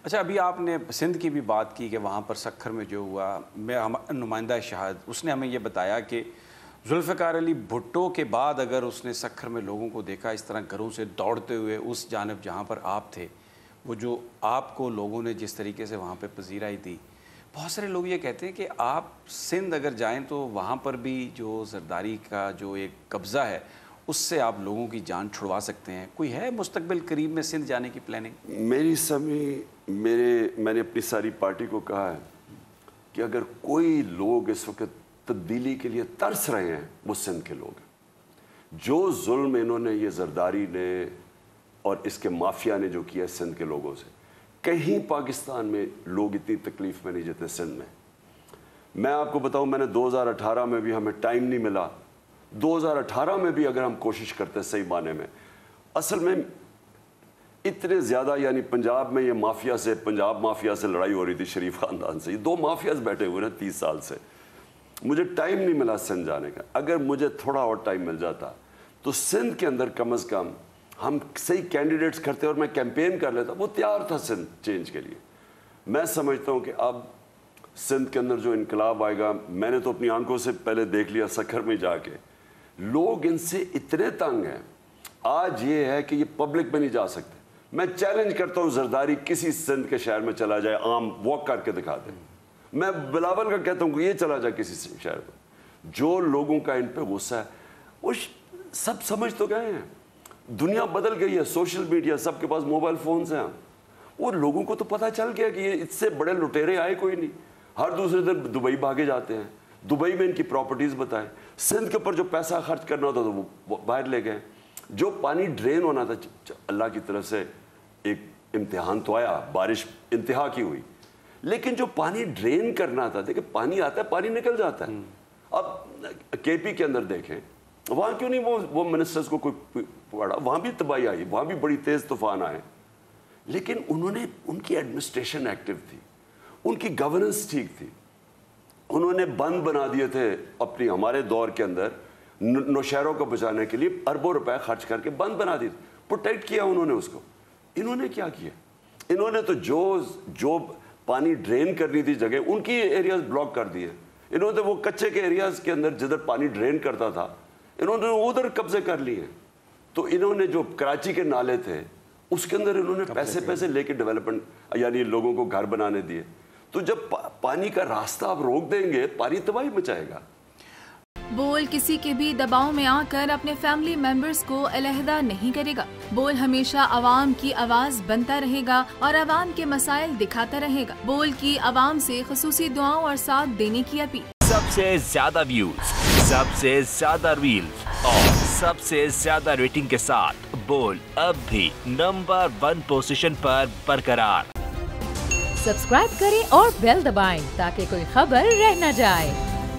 اچھا ابھی آپ نے سندھ کی بھی بات کی کہ وہاں پر سکھر میں جو ہوا، میں نمائندہ شہاد اس نے ہمیں یہ بتایا کہ ذوالفقار علی بھٹو کے بعد اگر اس نے سکھر میں لوگوں کو دیکھا اس طرح گھروں سے دوڑتے ہوئے اس جانب جہاں پر آپ تھے، وہ جو آپ کو لوگوں نے جس طریقے سے وہاں پہ پذیرائی دی، بہت سارے لوگ یہ کہتے ہیں کہ آپ سندھ اگر جائیں تو وہاں پر بھی جو زرداری کا جو ایک قبضہ ہے اس سے آپ لوگوں کی جان چھڑوا سکتے ہیں. کوئی ہے مستقبل قریب میں سندھ جانے کی پلاننگ؟ میں نے اپنی ساری پارٹی کو کہا ہے کہ اگر کوئی لوگ اس وقت تبدیلی کے لیے ترس رہے ہیں وہ سندھ کے لوگ ہیں. جو ظلم انہوں نے یہ زرداری نے اور اس کے مافیا نے جو کیا سندھ کے لوگوں سے، کہیں پاکستان میں لوگ اتنی تکلیف میں نہیں جتنے سندھ میں. میں آپ کو بتاؤں، میں نے 2018 میں بھی ہمیں ٹائم نہیں ملا. 2018 میں بھی اگر ہم کوشش کرتے صحیح معنی میں، اصل میں اتنے زیادہ یعنی پنجاب میں یہ مافیا سے، پنجاب مافیا سے لڑائی ہو رہی تھی، شریف خاندان سے. یہ دو مافیاز بیٹھے ہوئے ہیں 30 سال سے. مجھے ٹائم نہیں ملا سندھ جانے کا. اگر مجھے تھوڑا اور ٹائم مل جاتا تو سندھ کے اندر کم از کم ہم صحیح کینڈیڈیٹس کرتے اور میں کیمپین کر لیتا. وہ تیار تھا سندھ چینج کے لیے. میں سمجھتا ہوں کہ اب سندھ کے اندر جو انقلاب آئے گا، میں نے تو اپنی آنکھوں سے پہلے دیکھ لیا سکھر میں جا کے، لوگ ان سے اتنے تنگ ہیں. آج یہ ہے کہ یہ پبلک میں نہیں جا سکتے. میں چیلنج کرتا ہوں زرداری کسی سندھ کے شہر میں چلا جائے، عام واک کر کے دکھا دیں. میں بلاول کا کہتا ہوں کہ یہ چلا جائے کسی شہر میں. جو لوگوں کا ان پہ غصہ ہے وہ سب سمجھ تو گئے ہیں. دنیا بدل گئی ہے، سوشل میڈیا، سب کے پاس موبائل فونز ہیں. اور لوگوں کو تو پتہ چل گیا کہ یہ اس سے بڑے لٹیرے آئے کوئی نہیں. ہر دوسرے دن دبئی بھاگے جاتے ہیں، دبئی میں ان کی پراپرٹیز بتائیں. سندھ کے اوپر جو پیسہ خرچ کرنا ہوتا تھا وہ باہر لے گئے. جو پانی ڈرین ہونا تھا، اللہ کی طرف سے ایک امتحان تو آیا، بارش انتہا کی ہوئی، لیکن جو پانی ڈرین کرنا تھا، دیکھیں پانی آتا ہے پانی نکل جاتا ہے. اب کے پی کے اندر دیکھیں، وہاں کیوں نہیں وہ منسٹرز کو کوئی پڑا؟ وہاں بھی تباہی آئی، وہاں بھی بڑی تیز طوفان آئے، لیکن انہوں نے، ان کی ایڈمنسٹریشن ایکٹیو تھی، ان کی گورننس ٹھیک تھی. انہوں نے بند بنا دیے تھے اپنی، ہمارے دور کے اندر نوشہروں کو بچانے کے لیے اربوں روپے خرچ کر کے بند بنا دیے، پروٹیکٹ کیا انہوں نے اس کو. انہوں نے کیا کیا؟ انہوں نے تو جو پانی ڈرین کرنی تھی جگہ، ان کی ایریاز بلاک کر دیے. انہوں نے وہ کچے کے ایریاز کے اندر جدھر پانی ڈرین کرتا تھا، انہوں نے ادھر قبضے کر لیے. تو انہوں نے جو کراچی کے نالے تھے اس کے اندر انہوں نے پیسے لے کے ڈیولپمنٹ یعنی لوگوں کو گھر بنانے دیے. تو جب پانی کا راستہ آپ روک دیں گے، پانی تباہی مچائے گا. بول کسی کے بھی دباؤ میں آ کر اپنے فیملی ممبرز کو علیحدہ نہیں کرے گا. بول ہمیشہ عوام کی آواز بنتا رہے گا اور عوام کے مسائل دکھاتا رہے گا. بول کی عوام سے خصوصی دعاؤں اور ساتھ دینے کی اپیل. سب سے زیادہ ویوز، سب سے زیادہ ریلز اور سب سے زیادہ ریٹنگ کے ساتھ بول اب بھی نمبر 1 پوزیشن پر برقرار. سبسکرائب کریں اور بیل دبائیں تاکہ کوئی خبر رہ نہ جائے.